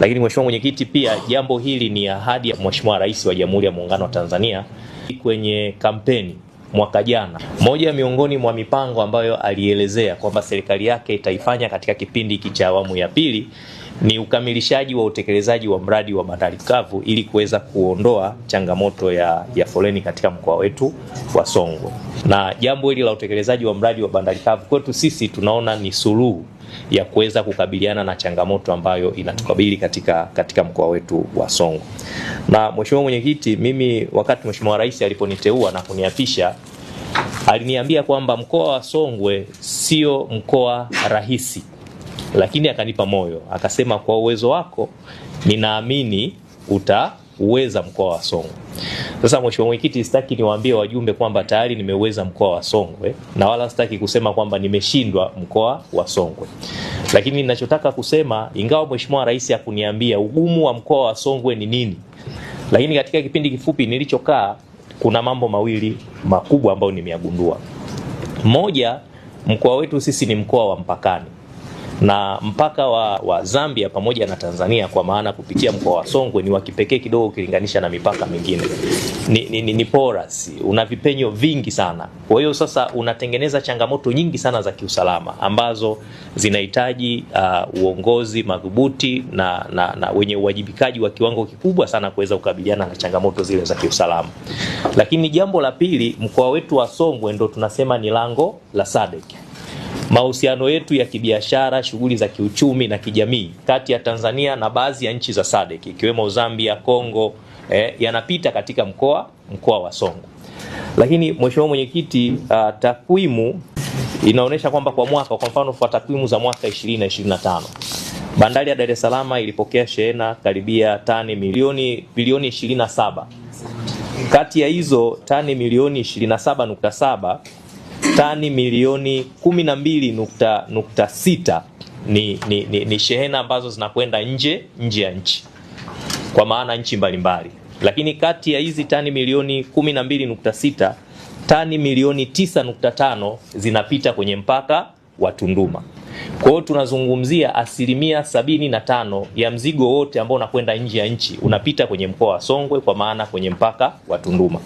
Lakini Mheshimiwa Mwenyekiti, pia jambo hili ni ahadi ya Mheshimiwa Rais wa Jamhuri ya Muungano wa Tanzania kwenye kampeni mwaka jana. Moja miongoni mwa mipango ambayo alielezea kwamba serikali yake itaifanya katika kipindi hiki cha awamu ya pili ni ukamilishaji wa utekelezaji wa mradi wa bandari kavu ili kuweza kuondoa changamoto ya foleni katika mkoa wetu wa Songwe. Na jambo hili la utekelezaji wa mradi wa bandari kavu kwetu sisi tunaona ni suluhu ya kuweza kukabiliana na changamoto ambayo inatukabili katika mkoa wetu wa Songwe. Na Mheshimiwa Mwenyekiti, mimi wakati Mheshimiwa Rais aliponiteua na kuniapisha, aliniambia kwamba mkoa wa Songwe sio mkoa rahisi, lakini akanipa moyo, akasema kwa uwezo wako ninaamini utauweza mkoa wa Songwe. Sasa Mheshimiwa Mwenyekiti, sitaki niwaambie wajumbe kwamba tayari nimeuweza mkoa wa Songwe, na wala sitaki kusema kwamba nimeshindwa mkoa wa Songwe. Lakini ninachotaka kusema, ingawa Mheshimiwa Rais hakuniambia ugumu wa mkoa wa Songwe ni nini, lakini katika kipindi kifupi nilichokaa kuna mambo mawili makubwa ambayo nimeyagundua. Moja, mkoa wetu sisi ni mkoa wa mpakani, na mpaka wa Zambia pamoja na Tanzania, kwa maana kupitia mkoa wa Songwe ni wa kipekee kidogo ukilinganisha na mipaka mingine. Ni porous, una vipenyo vingi sana. Kwa hiyo sasa unatengeneza changamoto nyingi sana za kiusalama ambazo zinahitaji uongozi madhubuti na wenye uwajibikaji wa kiwango kikubwa sana kuweza kukabiliana na changamoto zile za kiusalama. Lakini jambo la pili, mkoa wetu wa Songwe ndo tunasema ni lango la SADC. Mahusiano yetu ya kibiashara, shughuli za kiuchumi na kijamii kati ya Tanzania na baadhi ya nchi za SADC ikiwemo Zambia, Kongo, yanapita katika mkoa wa Songwe. Lakini Mheshimiwa Mwenyekiti, takwimu inaonyesha kwamba kwa mfano kwa takwimu za mwaka 2025 bandari ya Dar es Salaam ilipokea shehena karibia tani bilioni 27. Kati ya hizo tani milioni 27.7, tani milioni 12.6 ni shehena ambazo zinakwenda nje ya nchi, kwa maana nchi mbalimbali. Lakini kati ya hizi tani milioni 12.6, tani milioni 9.5 zinapita kwenye mpaka wa Tunduma. Kwa hiyo tunazungumzia 75% ya mzigo wote ambao unakwenda nje ya nchi unapita kwenye mkoa wa Songwe, kwa maana kwenye mpaka wa Tunduma.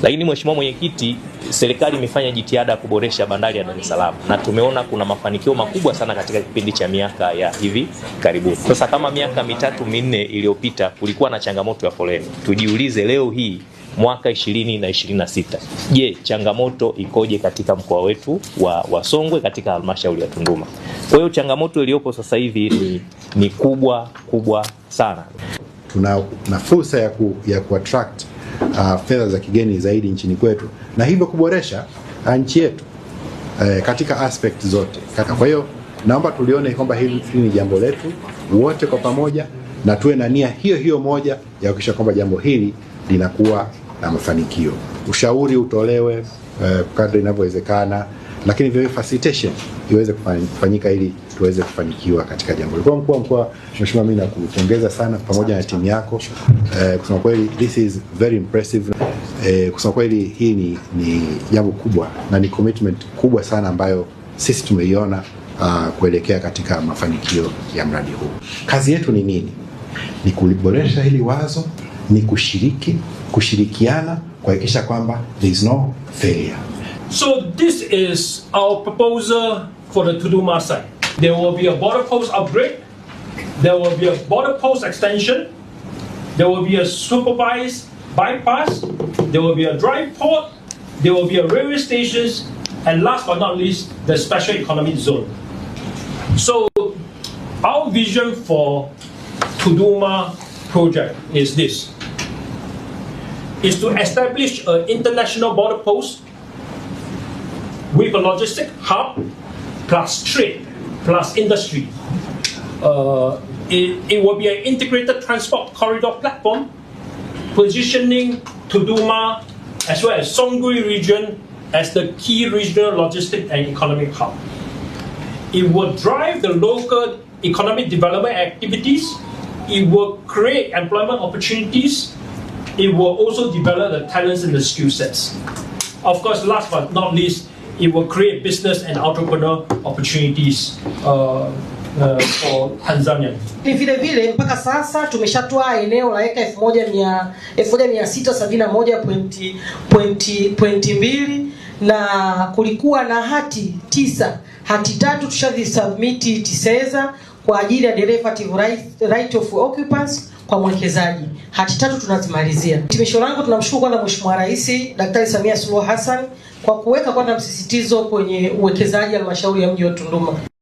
Lakini Mheshimiwa Mwenyekiti, serikali imefanya jitihada kuboresha bandari ya Dar es Salaam na tumeona kuna mafanikio makubwa sana katika kipindi cha miaka ya hivi karibuni. Sasa kama miaka 3-4 iliyopita kulikuwa na changamoto ya foleni, tujiulize leo hii mwaka 2026, je, changamoto ikoje katika mkoa wetu wa Songwe katika halmashauri ya Tunduma? Kwa hiyo changamoto iliyopo sasa hivi ni kubwa sana. Tuna fursa ya kuattract fedha za kigeni zaidi nchini kwetu na hivyo kuboresha nchi yetu katika aspect zote. Kwa hiyo naomba tulione kwamba hili ni jambo letu wote kwa pamoja, na tuwe na nia hiyo moja ya kuhakikisha kwamba jambo hili linakuwa na mafanikio. Ushauri utolewe kadri inavyowezekana, lakini vile facilitation iweze kufanyika ili tuweze kufanikiwa katika jambo. Kwa mkuu wa mkoa, Mheshimiwa, mimi nakupongeza sana pamoja na timu yako. Kusema kweli this is very impressive. Kusema kweli hii ni jambo kubwa na ni commitment kubwa sana ambayo sisi tumeiona kuelekea katika mafanikio ya mradi huu. Kazi yetu ni nini? Ni kuliboresha hili wazo, ni kushirikiana kuhakikisha kwamba there is no failure. So this is our proposal for the Tunduma site. There will be a border post upgrade, there will be a border post extension, there will be a supervised bypass, there will be a dry port, there will be a railway stations, and last but not least, the special economic zone. So our vision for Tunduma project is this: is to establish an international border post with a logistic hub plus trade plus industry. It will be an integrated transport corridor platform, positioning Tunduma as well as Songwe region as the key regional logistic and economic hub. It will drive the local economic development activities. It will create employment opportunities. It will also develop the talents and the skill sets. Of course, last but not least, it will create business and entrepreneur opportunities for Tanzania. Vile vile mpaka sasa tumeshatoa eneo la eka 1671.2 na kulikuwa na hati 9. Hati 3 tushazisubmit TISEZA kwa ajili ya derivative right of occupants kwa mwekezaji. Hati 3 tunazimalizia. Hitimisho langu, tunamshukuru kwanza Mheshimiwa Rais Daktari Samia Suluhu Hassan kwa kuweka kwanza msisitizo kwenye uwekezaji halmashauri ya mji wa Tunduma.